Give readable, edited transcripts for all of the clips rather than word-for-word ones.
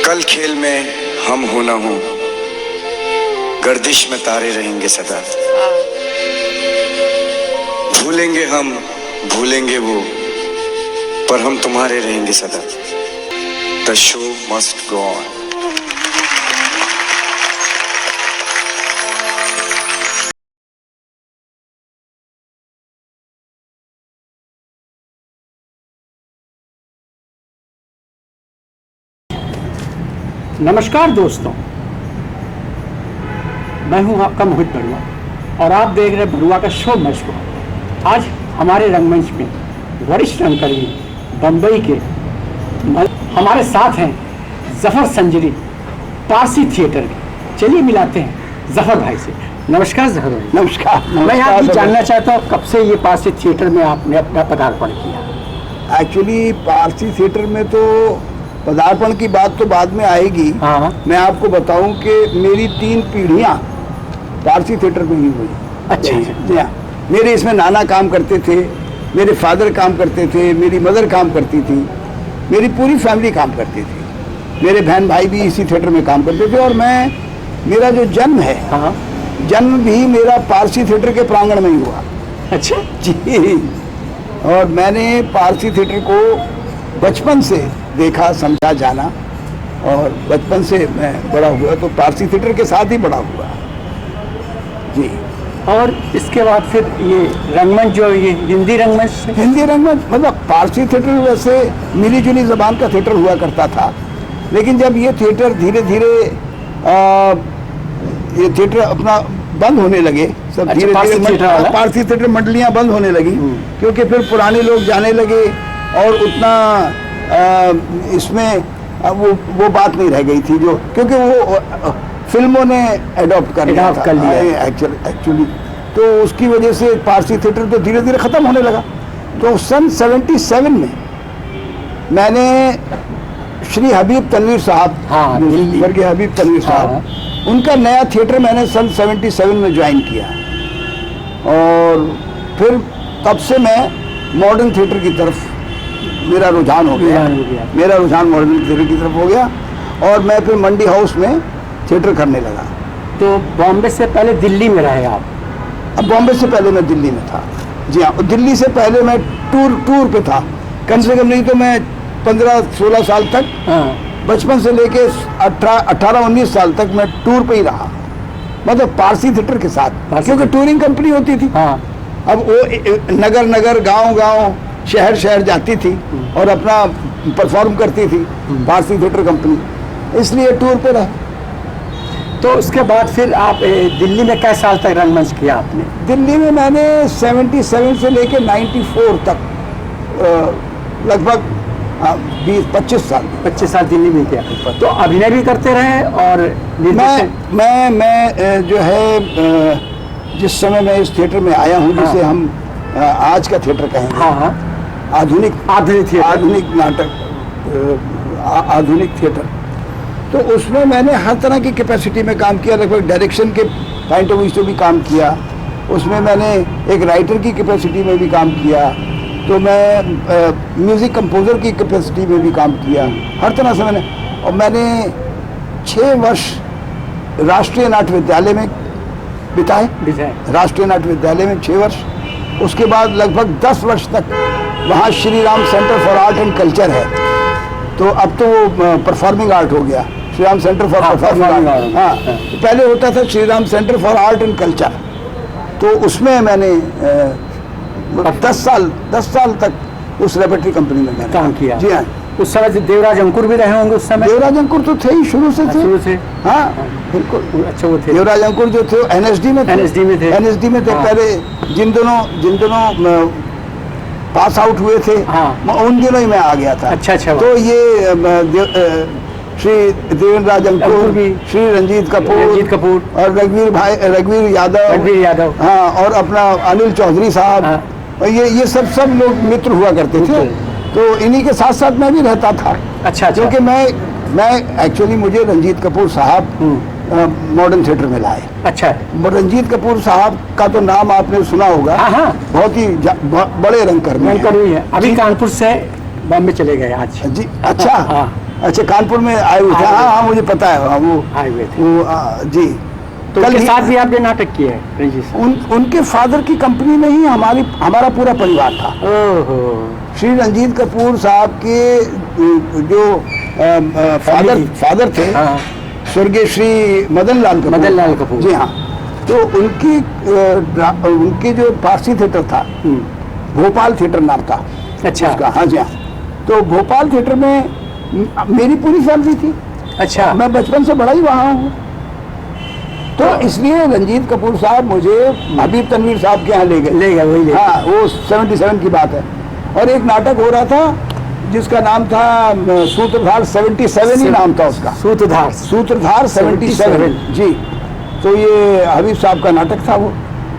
कल खेल में हम हो ना हो, गर्दिश में तारे रहेंगे सदा। भूलेंगे हम, भूलेंगे वो, पर हम तुम्हारे रहेंगे सदा। The show must go on. नमस्कार दोस्तों, मैं हूं आपका मोहित बरुआ और आप देख रहे हैं बरुआ का शो मस्ट गो ऑन। आज हमारे रंगमंच में वरिष्ठ रंगकर्मी बम्बई के हमारे साथ हैं जफर संजरी, पारसी थिएटर के। चलिए मिलाते हैं जफर भाई से। नमस्कार जफर भाई। नमस्कार। मैं आपसे जानना चाहता हूँ कब से ये पारसी थिएटर में आपने अपना पदार्पण किया? एक्चुअली पारसी थिएटर में तो पदार्पण की बात तो बाद में आएगी। हाँ। मैं आपको बताऊं कि मेरी 3 पीढ़ियां पारसी थिएटर में ही हुई। अच्छा। जी हाँ, मेरे इसमें नाना काम करते थे, मेरे फादर काम करते थे, मेरी मदर काम करती थी, मेरी पूरी फैमिली काम करती थी, मेरे बहन भाई भी इसी थिएटर में काम करते थे। और मेरा जो जन्म है, हाँ। जन्म भी मेरा पारसी थिएटर के प्रांगण में ही हुआ। अच्छा जी। और मैंने पारसी थिएटर को बचपन से देखा, समझा, जाना, और बचपन से मैं बड़ा हुआ तो पारसी थिएटर के साथ ही बड़ा हुआ। जी। और इसके बाद फिर ये रंगमंच, जो ये हिंदी रंगमंच से? हिंदी रंगमंच मतलब पारसी थिएटर वैसे मिली जुली जबान का थिएटर हुआ करता था, लेकिन जब ये थिएटर धीरे धीरे ये थिएटर अपना बंद होने लगे, सब धीरे धीरे पारसी थिएटर मंडलियाँ बंद होने लगी, क्योंकि फिर पुराने लोग जाने लगे और उतना इसमें वो बात नहीं रह गई थी, जो क्योंकि वो फिल्मों ने अडॉप्ट कर लिया एक्चुअली। तो उसकी वजह से पारसी थिएटर तो धीरे धीरे ख़त्म होने लगा। तो सन 77 में मैंने श्री हबीब तनवीर साहब, वर्गीय हबीब तनवीर साहब, उनका नया थिएटर मैंने सन 77 में ज्वाइन किया। और फिर तब से मैं मॉडर्न थिएटर की तरफ मेरा रुझान हो गया। मेरा रुझान मॉडर्न थिएटर की तरफ हो गया और मैं फिर मंडी हाउस में थिएटर करने लगा। तो बॉम्बे से पहले दिल्ली में रहे आप? अब बॉम्बे से पहले मैं दिल्ली में था। जी हाँ, दिल्ली से पहले मैं टूर पे था। कम से कम नहीं तो मैं 15-16 साल तक, बचपन से लेके 18-19 साल तक मैं टूर पे ही रहा, मतलब पारसी थिएटर के साथ, क्योंकि टूरिंग कंपनी होती थी। अब वो नगर नगर, गांव शहर जाती थी और अपना परफॉर्म करती थी पारसी थिएटर कंपनी, इसलिए टूर पे रहे। तो उसके बाद फिर आप दिल्ली में कई साल तक रंगमंच किया आपने? दिल्ली में मैंने 77 से लेके 94 तक लगभग 20-25 साल 25 साल दिल्ली में किया। तो अभिनय भी करते रहे और मैं जो है जिस समय मैं इस थिएटर में आया हूँ, जिसे हम आज का थिएटर कहेंगे, आधुनिक नाटक, आधुनिक थिएटर, तो उसमें मैंने हर तरह की कैपेसिटी में काम किया। लगभग डायरेक्शन के पॉइंट ऑफ व्यू से भी काम किया, उसमें मैंने एक राइटर की कैपेसिटी में भी काम किया, तो मैं म्यूज़िक कंपोज़र की कैपेसिटी में भी काम किया, हर तरह से मैंने 6 वर्ष राष्ट्रीय नाट्य विद्यालय में बिताए। राष्ट्रीय नाट्य विद्यालय में 6 वर्ष, उसके बाद लगभग 10 वर्ष तक वहाँ Shri Ram centre for art and culture है, तो अब तो वो परफॉर्मिंग आर्ट हो गया, Shri Ram centre for performing art. हाँ, पहले होता था Shri Ram centre for art and culture. तो उसमें मैंने 10 साल तक उस रेपर्टरी कंपनी में मैंने काम किया। जी हाँ। उस समय देवराज अंकुर भी रहे होंगे उस समय? देवराज अंकुर तो थे ही, शुरू से थे। हाँ बिल्कुल। अच्छा, वो थे देवराज अंकुर जो थे एनएसडी में थे। एनएसडी में थे पहले, जिन दोनों पास आउट हुए थे, उन दिनों ही मैं आ गया था। अच्छा। तो ये श्री देवेंद्र राज अंकुर, श्री रंजीत कपूर और रघुवीर यादव, हाँ, और अपना अनिल चौधरी साहब, ये सब लोग मित्र हुआ करते थे। तो इन्हीं के साथ साथ मैं भी रहता था। अच्छा। क्योंकि मैं एक्चुअली मुझे रंजीत कपूर साहब मॉडर्न थिएटर में लाए। अच्छा। रंजीत कपूर साहब का तो नाम आपने सुना होगा। बहुत ही बड़े रंगकर्मी है। अभी कानपुर से बॉम्बे चले गए आज। जी अच्छा। हाँ। अच्छा, कानपुर में आए हुए थे। हाँ हाँ, मुझे पता है। हाँ, वो आए हुए थे। वो जी। तो उनके साथ भी आपने नाटक किया है रंजीत साहब? उनके फादर की कंपनी में ही हमारा पूरा परिवार था। ओहो। श्री रंजीत कपूर साहब के जो फादर थे, हाँ। स्वर्गीय श्री मदन लाल कपूर। जी हाँ। तो उनके जो पारसी थिएटर था, भोपाल थिएटर नाम था। अच्छा। उसका। हाँ जी हाँ। तो भोपाल थिएटर में मेरी पूरी फैमिली थी। अच्छा। मैं बचपन से बड़ा ही वहाँ हूँ। तो इसलिए रंजीत कपूर साहब मुझे हबीब तनवीर साहब के यहाँ ले गए। वही। हाँ, वो 77 की बात है। और एक नाटक हो रहा था जिसका नाम था सूत्रधार 77 ही नाम था उसका। सूत्रधार 77 जी। तो ये हबीब साहब का नाटक था वो।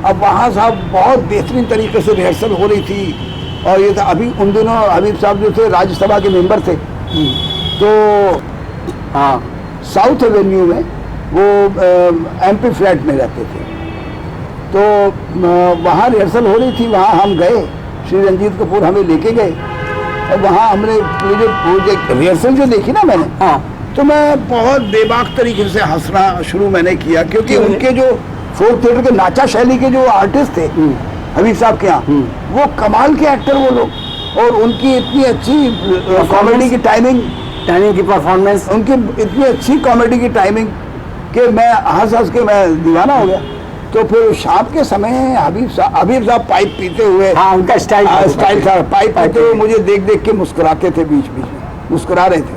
अब वहाँ साहब बहुत बेहतरीन तरीके से रिहर्सल हो रही थी। और ये था अभी उन दिनों हबीब साहब जो थे राज्यसभा के मेंबर थे। तो हाँ, साउथ एवेन्यू में वो MP फ्लैट में रहते थे। तो वहाँ रिहर्सल हो रही थी, वहाँ हम गए। श्री रंजीत कपूर हमें लेके गए और वहाँ हमने रिहर्सल जो देखी ना मैंने, हाँ। तो मैं बहुत बेबाक तरीके से हंसना शुरू मैंने किया, क्योंकि उनके जो फोक थिएटर के नाचा शैली के जो आर्टिस्ट थे हबीब साहब के यहाँ, वो कमाल के एक्टर वो लोग। और उनकी इतनी अच्छी कॉमेडी की टाइमिंग की परफॉर्मेंस, उनकी इतनी अच्छी कॉमेडी की टाइमिंग कि मैं हंस के मैं दीवाना हो गया। तो फिर शाम के समय हबीब साहब पाइप पीते हुए, हाँ, उनका स्टाइल था, पाइप पीते हुए मुझे देख देख के मुस्कुराते थे, बीच बीच में मुस्कुरा रहे थे।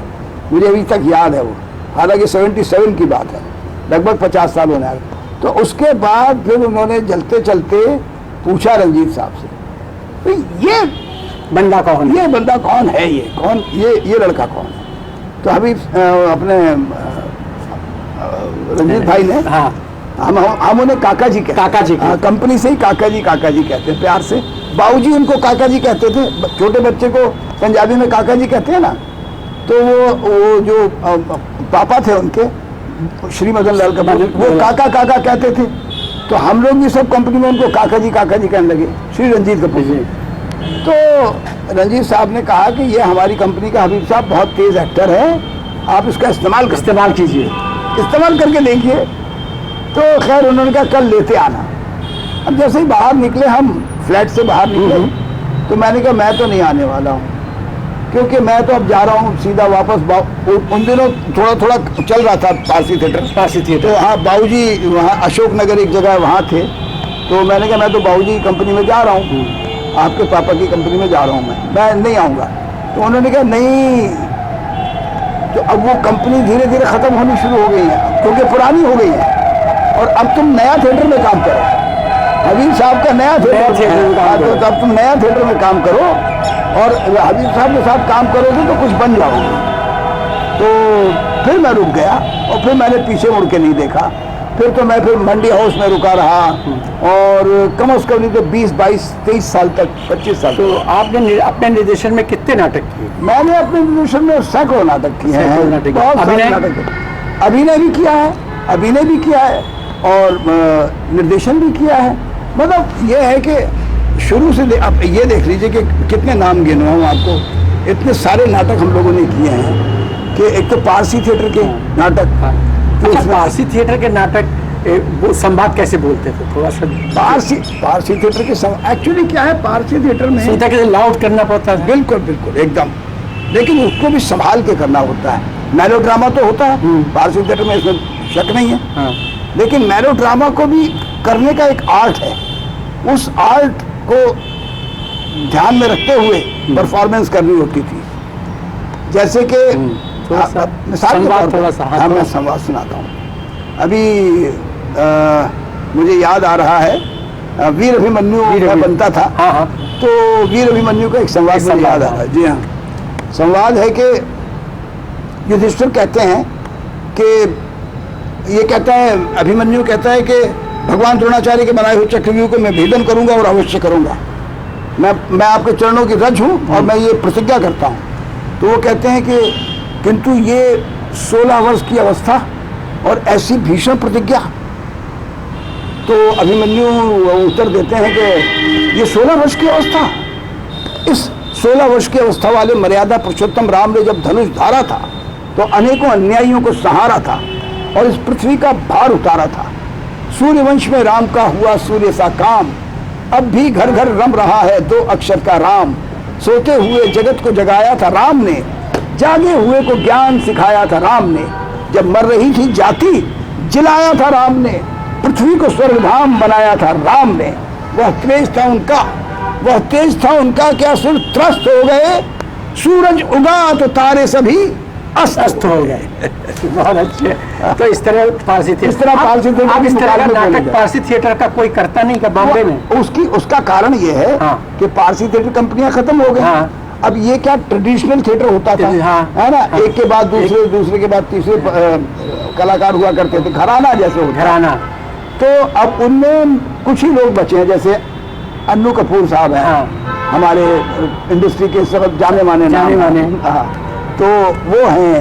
मुझे अभी तक याद है वो, हालांकि 77 की बात है, लगभग 50 साल होने आए। तो उसके बाद फिर उन्होंने चलते चलते पूछा रंजीत साहब से, ये बंदा कौन है, ये लड़का कौन है? तो हबीब अपने रंजीत भाई ने, हाँ, हम उन्हें काका जी कहते हैं। कंपनी से ही काका जी कहते हैं प्यार से। बाबूजी उनको काका जी कहते थे। छोटे बच्चे को पंजाबी में काका जी कहते हैं ना। तो वो जो पापा थे उनके, श्री मदन लाल कपूर, वो काका कहते थे। तो हम लोग भी सब कंपनी में उनको काका जी कहने लगे, श्री रंजीत कपूर जी। तो रंजीत साहब ने कहा कि ये हमारी कंपनी का हबीब साहब बहुत तेज एक्टर है, आप इसका इस्तेमाल कीजिए, इस्तेमाल करके देखिए। तो खैर उन्होंने कहा कल लेते आना। अब जैसे ही बाहर निकले, हम फ्लैट से बाहर निकले, तो मैंने कहा मैं तो नहीं आने वाला हूँ, क्योंकि मैं तो अब जा रहा हूँ सीधा वापस। उन दिनों थोड़ा चल रहा था पारसी थिएटर। तो हाँ, बाबूजी वहाँ अशोक नगर एक जगह वहाँ थे। तो मैंने कहा मैं तो बाबूजी की कंपनी में जा रहा हूँ, आपके पापा की कंपनी में जा रहा हूँ, मैं नहीं आऊँगा। तो उन्होंने कहा नहीं। तो अब वो कंपनी धीरे धीरे ख़त्म होनी शुरू हो गई है, क्योंकि पुरानी हो गई है, और अब तुम नया थिएटर में काम करो। हबीब साहब का नया थिएटर, तो अब तुम नया थिएटर में काम करो, और हबीब साहब के साथ काम करोगे तो कुछ बन जाओगे। तो फिर मैं रुक गया, और फिर मैंने पीछे मुड़ के नहीं देखा। फिर मंडी हाउस में रुका रहा, और कम से कम नहीं तो 20, 22, 23 साल तक, 25 साल। तो आपने अपने निर्देशन में कितने नाटक किए? मैंने अपने निर्देशन में सैकड़ों नाटक किए हैं। बहुत सारे नाटक, अभिनय भी किया है और निर्देशन भी किया है। मतलब ये है कि शुरू से आप ये देख लीजिए कि कितने नाम गिनवाऊँ आपको। इतने सारे नाटक हम लोगों ने किए हैं कि एक तो पारसी थिएटर के नाटक। अच्छा, पारसी थिएटर के नाटक वो संवाद कैसे बोलते थे? थोड़ा सा पारसी थिएटर के एक्चुअली क्या है, पारसी थिएटर में सुनता के लाउड करना पड़ता है। बिल्कुल एकदम, लेकिन उसको भी संभाल के करना होता है। मेलोड्रामा तो होता है पारसी थिएटर में, इसमें शक नहीं है। हाँ। लेकिन मेलोड्रामा को भी करने का एक आर्ट है। उस आर्ट को ध्यान में रखते हुए परफॉर्मेंस करनी होती थी। जैसे कि मिसाल के तौर पर, हाँ, मैं संवाद सुनाता हूँ। अभी मुझे याद आ रहा है, वीर अभिमन्यु बनता था। हाँ। तो वीर अभिमन्यु का एक संवाद मुझे याद आ रहा है। जी हाँ, संवाद है कि युधिष्ठिर कहते हैं कि ये कहता है, अभिमन्यु कहता है कि भगवान द्रोणाचार्य के बनाए हुए चक्रव्यूह को मैं भेदन करूंगा और अवश्य करूंगा। मैं आपके चरणों की रज हूँ और मैं ये प्रतिज्ञा करता हूँ। तो वो कहते हैं कि किंतु ये 16 वर्ष की अवस्था और ऐसी भीषण प्रतिज्ञा। तो अभिमन्यु उत्तर देते हैं कि ये 16 वर्ष की अवस्था, इस 16 वर्ष की अवस्था वाले मर्यादा पुरुषोत्तम राम ने जब धनुष धारा था तो अनेकों अन्यायियों को सहारा था और इस पृथ्वी का भार उतारा था। सूर्यवंश में राम का हुआ सूर्य सा काम, अब भी घर घर रम रहा है 2 अक्षर का राम। सोते हुए जगत को जगाया था राम ने, जागे हुए को ज्ञान सिखाया था राम ने। जब मर रही थी जाति जिलाया था राम ने, पृथ्वी को स्वर्गधाम बनाया था राम ने। वह तेज था उनका क्या सिर त्रस्त हो गए, सूरज उगा तो तारे सभी अस्त हो गए। बहुत अच्छे। तो इस तरह पारसी थिएटर, इस तरह पारसी थिएटर आप इस तरह का मुकाबले नाटक पारसी थिएटर का कोई करता नहीं क्या बॉम्बे में? उसका कारण ये है हाँ। कि पारसी थिएटर कंपनियां खत्म हो गई। हाँ। अब ये क्या ट्रेडिशनल थिएटर होता था, हाँ। है ना, एक के बाद दूसरे, दूसरे के बाद तीसरे कलाकार हुआ करते थे, घराना जैसे होता। घराना। तो अब उनमें कुछ ही लोग बचे हैं, जैसे अन्नू कपूर साहब हैं। हाँ। हमारे इंडस्ट्री के सब जाने माने हाँ, तो वो हैं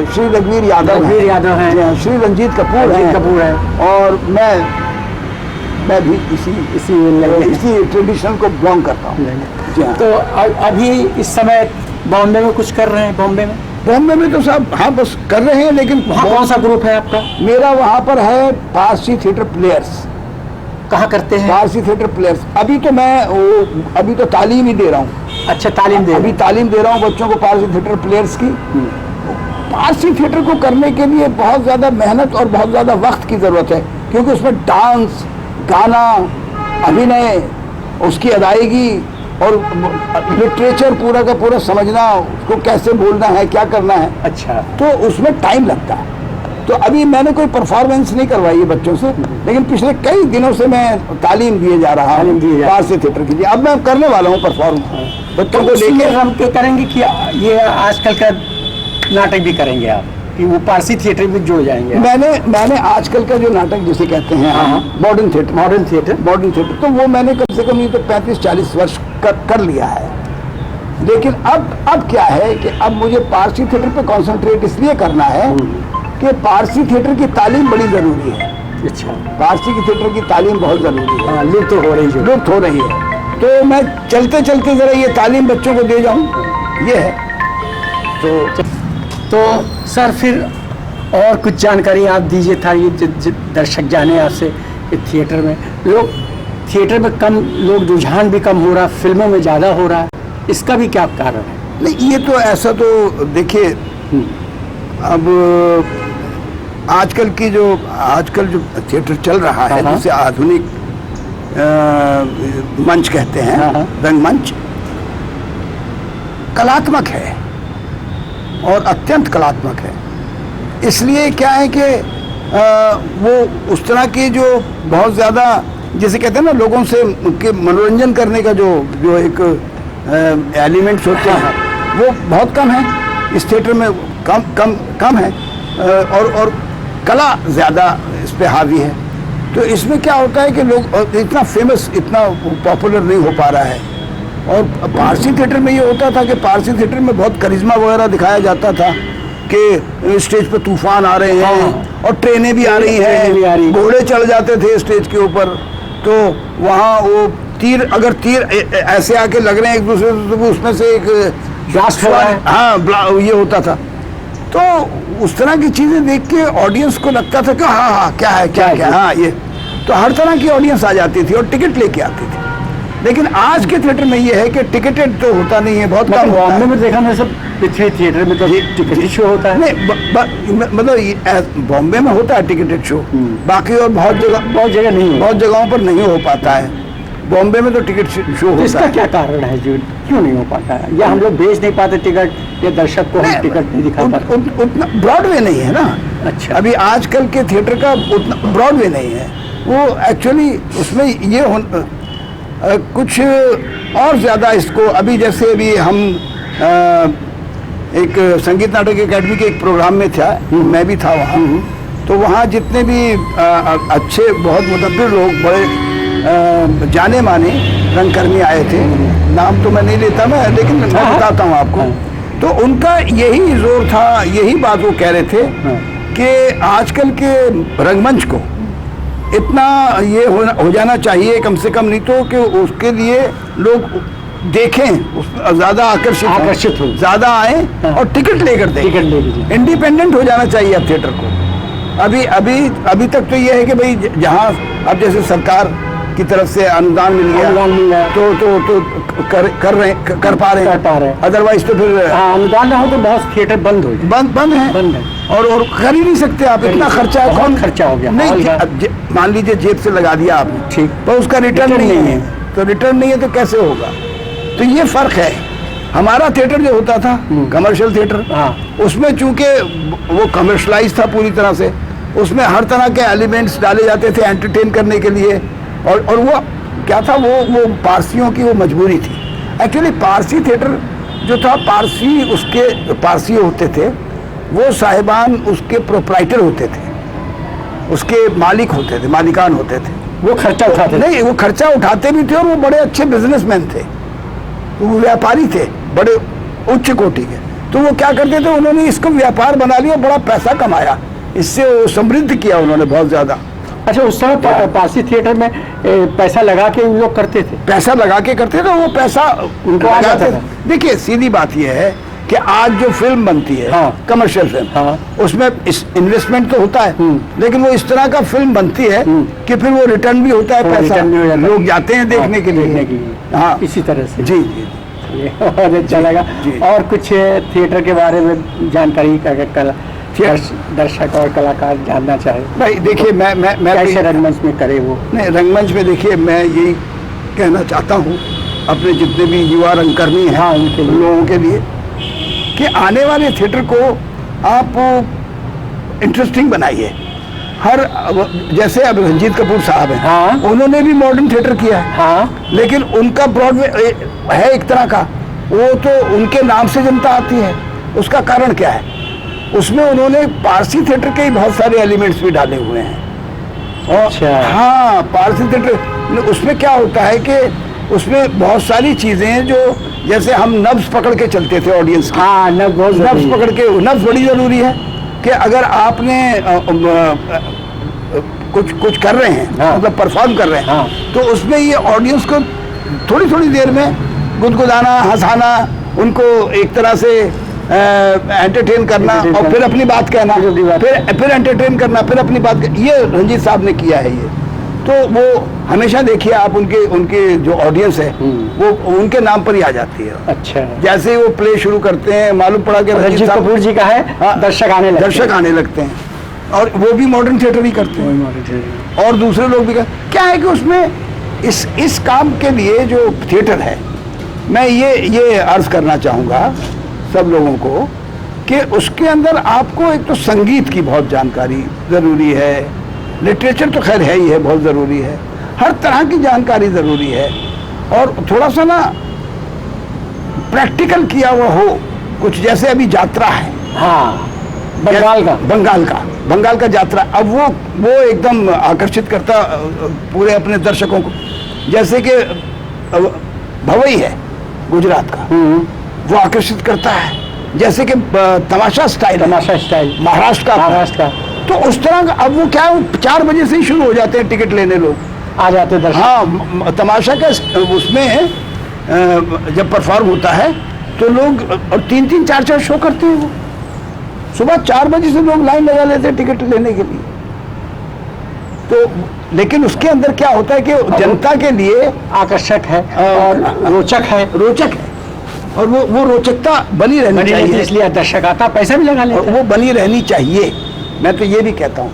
श्री रघुवीर यादव हैं, श्री रंजीत कपूर हैं, और मैं भी इसी ट्रेडिशन को बिलोंग करता हूँ। तो अभी इस समय बॉम्बे में कुछ कर रहे हैं? बॉम्बे में तो सब हाँ बस कर रहे हैं, लेकिन वहाँ कौन सा ग्रुप है आपका? मेरा वहाँ पर है पारसी थिएटर प्लेयर्स। कहाँ करते हैं? Parsi theatre players. अभी तो तालीम ही दे रहा हूँ। अच्छा, तालीम दे रहा हूँ बच्चों को पारसी थिएटर प्लेयर्स की। पारसी थिएटर को करने के लिए बहुत ज़्यादा मेहनत और बहुत ज़्यादा वक्त की ज़रूरत है, क्योंकि उसमें डांस, गाना, अभिनय, उसकी अदायगी और लिटरेचर पूरा का पूरा समझना, उसको कैसे बोलना है, क्या करना है। अच्छा। तो उसमें टाइम लगता है। तो अभी मैंने कोई परफॉर्मेंस नहीं करवाई है बच्चों से, लेकिन पिछले कई दिनों से मैं तालीम दिए जा रहा हूँ पारसी थिएटर के लिए। अब मैं करने वाला हूँ परफॉर्मेंस बच्चों को लेके। हम क्या करेंगे कि ये आजकल का नाटक भी करेंगे आप, कि वो पारसी थिएटर में जुड़ जाएंगे? मैंने आजकल का जो नाटक जिसे कहते हैं मॉडर्न थिएटर, तो वो मैंने कम से कम ये तो 35-40 वर्ष कर लिया है। लेकिन अब क्या है कि अब मुझे पारसी थिएटर पे कंसंट्रेट इसलिए करना है कि पारसी थिएटर की तालीम बड़ी जरूरी है। अच्छा। पारसी की थिएटर की तालीम बहुत जरूरी है। लुप्त हो रही है। तो मैं चलते चलते जरा ये तालीम बच्चों को दे जाऊं, ये है। तो सर फिर और कुछ जानकारी आप दीजिए था, ये दर्शक जाने आपसे कि थिएटर में कम लोग, रुझान भी कम हो रहा, फिल्मों में ज़्यादा हो रहा, इसका भी क्या कारण है? नहीं, ये तो ऐसा तो देखिए, अब आजकल जो थिएटर चल रहा है, जिसे आधुनिक मंच कहते हैं, रंगमंच, कलात्मक है और अत्यंत कलात्मक है। इसलिए क्या है कि वो उस तरह की जो बहुत ज़्यादा, जैसे कहते हैं ना, लोगों से के मनोरंजन करने का जो एक एलिमेंट्स होते हैं, वो बहुत कम है इस थिएटर में, कम है। और कला ज़्यादा इस पे हावी है। तो इसमें क्या होता है कि लोग इतना फेमस, इतना पॉपुलर नहीं हो पा रहा है। और पारसी थिएटर में ये होता था कि पारसी थिएटर में बहुत करिश्मा वगैरह दिखाया जाता था कि स्टेज पे तूफान आ रहे हैं और ट्रेनें भी आ रही हैं, घोड़े चढ़ जाते थे स्टेज के ऊपर। तो वहाँ वो तीर ऐसे आके लग रहे हैं एक दूसरे से, तो उसमें से एक ब्लास्ट हुआ है, हाँ, ये होता था। तो उस तरह की चीज़ें देख के ऑडियंस को लगता था कि हाँ क्या है हाँ ये। तो हर तरह की ऑडियंस आ जाती थी और टिकट लेके आती थी। लेकिन आज के थिएटर में ये है कि टिकटेड तो होता नहीं है, बहुत कम। बॉम्बे में देखा मैं, सब पृथ्वी थिएटर में तो टिकटेड शो होता है। नहीं, मतलब बॉम्बे में होता है टिकटेड शो, बाकी और बहुत जगह नहीं, बहुत जगहों पर नहीं हो पाता है। बॉम्बे में तो टिकट शो होता है। इसका क्या कारण है जो क्यों नहीं हो पाता है? या हम लोग बेच नहीं पाते टिकट, या दर्शक को हम टिकट नहीं दिखा पाते? उतना ब्रॉडवे नहीं है ना। अच्छा। अभी आजकल के थिएटर का उतना ब्रॉडवे नहीं है। वो एक्चुअली उसमें ये कुछ और ज़्यादा इसको, अभी जैसे अभी हम एक संगीत नाटक अकेडमी के एक प्रोग्राम में था, मैं भी था वहाँ। तो वहाँ जितने भी अच्छे, बहुत मुतब्बिर लोग, बड़े जाने माने रंगकर्मी आए थे, नाम तो मैं नहीं लेता मैं, लेकिन मैं बताता हूँ आपको। तो उनका यही जोर था, यही बात वो कह रहे थे कि आजकल के रंगमंच को इतना ये हो जाना चाहिए कम से कम, नहीं तो कि उसके लिए लोग देखें, उसमें ज्यादा आकर्षित हो, ज्यादा आए हाँ। और टिकट लेकर दें। टिकट ले लीजिए। इंडिपेंडेंट हो जाना चाहिए अब थिएटर को। अभी तक तो ये है कि भाई जहाँ अब जैसे सरकार की तरफ से अनुदान मिल गया तो कर पा रहे हैं। अदरवाइज तो फिर अनुदान ना हो तो बहुत थिएटर बंद हो बंद है और कर ही नहीं सकते आप, इतना खर्चा है। कौन खर्चा हो गया नहीं, मान लीजिए जेब से लगा दिया आपने, ठीक, पर उसका रिटर्न नहीं है, तो रिटर्न नहीं है तो कैसे होगा? तो ये फर्क है। हमारा थिएटर जो होता था कमर्शियल थिएटर, उसमें चूंकि वो कमर्शलाइज था पूरी तरह से, उसमें हर तरह के एलिमेंट्स डाले जाते थे एंटरटेन करने के लिए। और वो क्या था, वो पारसियों की वो मजबूरी थी। एक्चुअली पारसी थिएटर जो था, पारसी होते थे वो साहिबान उसके प्रोप्राइटर होते थे, उसके मालिक होते थे, मालिकान होते थे। वो खर्चा उठाते नहीं, वो खर्चा उठाते भी थे और वो बड़े अच्छे बिजनेसमैन थे, वो व्यापारी थे बड़े उच्च कोटि के। तो वो क्या करते थे, उन्होंने इसको व्यापार बना लिया, बड़ा पैसा कमाया, इससे वो समृद्ध किया उन्होंने बहुत ज्यादा। अच्छा, उस समय पारसी थिएटर में पैसा लगा के उन लोग करते थे? पैसा लगा के करते थे, वो पैसा उनको आ जाता था। देखिए सीधी बात यह है कि आज जो फिल्म बनती है, कमर्शियल फिल्म, उसमें इन्वेस्टमेंट तो होता है, लेकिन वो इस तरह का फिल्म बनती है कि फिर वो रिटर्न भी होता है, पैसा लोग जाते हैं देखने के लिए। हाँ, इसी तरह से। जी जी, बहुत अच्छा लगा। और कुछ थिएटर के बारे में जानकारी दर्शक और कलाकार जानना चाहे? भाई देखिए, मैं कैसे रंगमंच में करे वो? नहीं, रंगमंच में देखिए मैं यही कहना चाहता हूँ अपने जितने भी युवा रंगकर्मी हैं, उनके लोगों के लिए, कि आने वाले थिएटर को आप इंटरेस्टिंग बनाइए। जैसे अब रंजीत कपूर साहब हैं, उन्होंने भी मॉडर्न थिएटर किया है, लेकिन उनका ब्रॉडवे है एक तरह का, वो तो उनके नाम से जनता आती है। उसका कारण क्या है? उसमें उन्होंने पारसी थिएटर के ही बहुत सारे एलिमेंट्स भी डाले हुए हैं। अच्छा। हाँ, पारसी थिएटर उसमें क्या होता है कि उसमें बहुत सारी चीजें हैं जो, जैसे हम नब्ज पकड़ के चलते थे ऑडियंस की। नब्ज पकड़ के, नब्ज बड़ी जरूरी है कि अगर आपने कुछ कर रहे हैं, मतलब परफॉर्म कर रहे हैं, तो उसमें ये ऑडियंस को थोड़ी थोड़ी देर में गुदगुदाना, हंसाना, उनको एक तरह से एंटरटेन करना और फिर अपनी बात कहना, फिर एंटरटेन करना, फिर अपनी बात ये रंजीत साहब ने किया है। ये तो वो हमेशा देखिए आप, उनके जो ऑडियंस है वो उनके नाम पर ही आ जाती है। अच्छा, जैसे ही वो प्ले शुरू करते हैं, मालूम पड़ा कि रंजीत कपूर जी का है, दर्शक आने लगते हैं। और वो भी मॉडर्न थिएटर ही करते हैं, और दूसरे लोग भी क्या है कि उसमें इस काम के लिए जो थिएटर है, मैं ये अर्ज करना चाहूँगा सब लोगों को कि उसके अंदर आपको एक तो संगीत की बहुत जानकारी ज़रूरी है, लिटरेचर तो खैर है ही है, बहुत ज़रूरी है, हर तरह की जानकारी ज़रूरी है, और थोड़ा सा ना प्रैक्टिकल किया हुआ हो कुछ। जैसे अभी यात्रा है, बंगाल का यात्रा, अब वो एकदम आकर्षित करता पूरे अपने दर्शकों को। जैसे कि भवई है गुजरात का, वो आकर्षित करता है। जैसे कि तमाशा स्टाइल महाराष्ट्र का, तो उस तरह का। अब वो क्या है, 4 बजे से ही शुरू हो जाते हैं टिकट लेने, लोग आ जाते हैं। हाँ, तमाशा का उसमें जब परफॉर्म होता है तो लोग, और 3-3, 4-4 शो करते हैं वो। सुबह 4 बजे से लोग लाइन लगा लेते हैं टिकट लेने के लिए। तो लेकिन उसके अंदर क्या होता है कि जनता के लिए आकर्षक है और रोचक है, और वो रोचकता बनी रहनी चाहिए, इसलिए दर्शक आता, पैसा भी लगा लेता है, वो बनी रहनी चाहिए। मैं तो ये भी कहता हूँ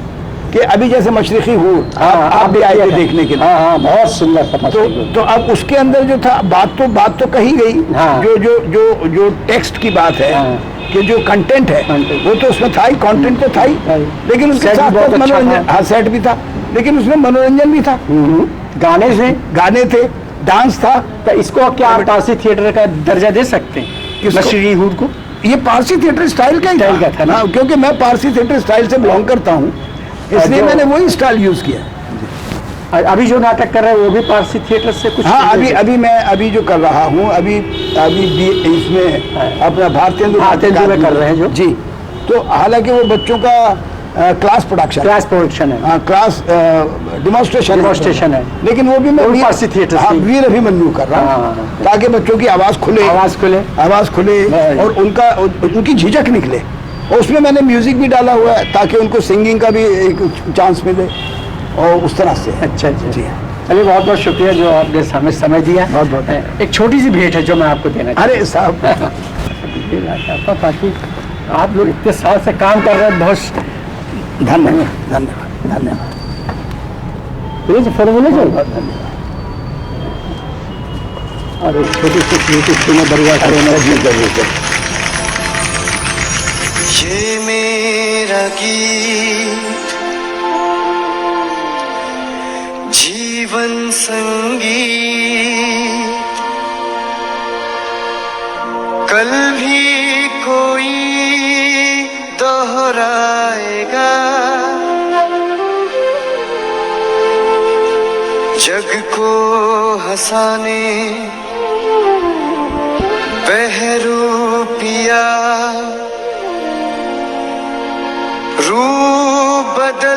कि अभी जैसे मशरिकी हूर आप भी आए थे देखने के लिए, बहुत सुंदर था। तो अब उसके अंदर जो था, बात तो कही गई, जो टेक्स्ट की बात है, कि जो कंटेंट है वो तो उसमें था ही, कंटेंट तो था ही, लेकिन उसके साथ मनोरंजन, हाँ सेट भी था, लेकिन उसमें मनोरंजन भी था, गाने थे, डांस था। तो इसको क्या आप पारसी थिएटर का दर्जा दे सकते हैं मशरिकी हूर को? ये पारसी थिएटर स्टाइल का ही था ना, क्योंकि मैं पारसी थिएटर स्टाइल से बिलोंग करता हूँ, इसलिए मैंने वही स्टाइल यूज किया। अभी जो नाटक कर रहे हैं वो भी पारसी थिएटर से कुछ? हाँ, अभी मैं जो कर रहा हूँ, अभी इसमें अपना भारतेंदु में कर रहे हैं जो जी। तो हालांकि वो बच्चों का क्लास प्रोडक्शन, क्लास प्रोडक्शन है, क्लास डेमोन्स्ट्रेशन है, लेकिन वो भी मैं ऊपर से थिएटर हाँ, से। वीर अभिमन्यु कर रहा हूँ, ताकि बच्चों की आवाज खुले, आवाज खुले और उनकी झिझक निकले। और उसमें मैंने म्यूजिक भी डाला हुआ है ताकि उनको सिंगिंग का भी एक चांस मिले, और उस तरह से। अच्छा अच्छा जी हाँ। चलिए, बहुत बहुत शुक्रिया जो आपने हमें समय दिया। बहुत बहुत एक छोटी सी भेंट है जो मैं आपको देना अरे साहब चाहता, ताकि आप लोग इतने साल से काम कर रहे हैं, बहुत धन्यवाद धन्यवाद धन्यवाद फॉर्मूले जो बहुत धन्यवाद। और एक छोटी सी स्मृति में बढ़िया ये मेरा गीत जीवन संगीत, कल भी कोई दोहराएगा, जग को हंसाने बहरूपिया, रूह बदल